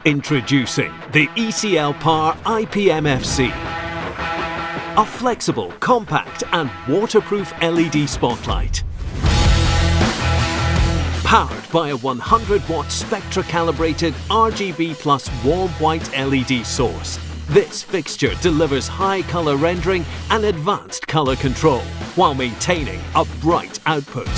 Introducing the EclPar IPMFC. A flexible, compact and waterproof LED spotlight. Powered by a 100-watt spectra-calibrated RGB plus warm white LED source, this fixture delivers high colour rendering and advanced colour control while maintaining a bright output.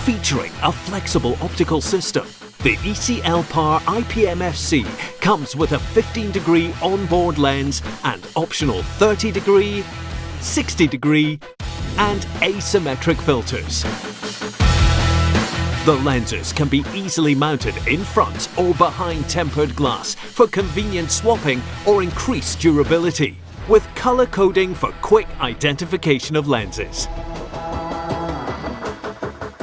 Featuring a flexible optical system, the EclPar IPMFC comes with a 15-degree onboard lens and optional 30-degree, 60-degree and asymmetric filters. The lenses can be easily mounted in front or behind tempered glass for convenient swapping or increased durability, with colour coding for quick identification of lenses.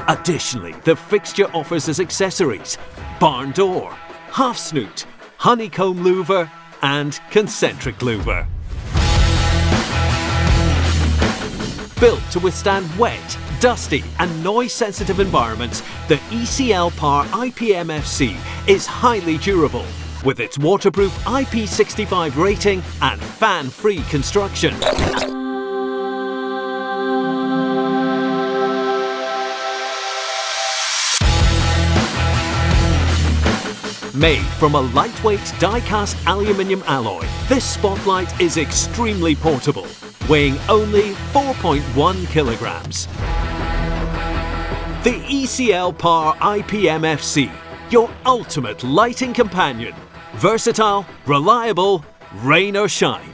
Additionally, the fixture offers as accessories barn door, half snoot, honeycomb louver and concentric louver. Built to withstand wet, dusty and noise-sensitive environments, the EclPar IPMFC is highly durable with its waterproof IP65 rating and fan-free construction. Made from a lightweight die-cast aluminium alloy, this spotlight is extremely portable, weighing only 4.1 kilograms. The EclPar IPMFC, your ultimate lighting companion. Versatile, reliable, rain or shine.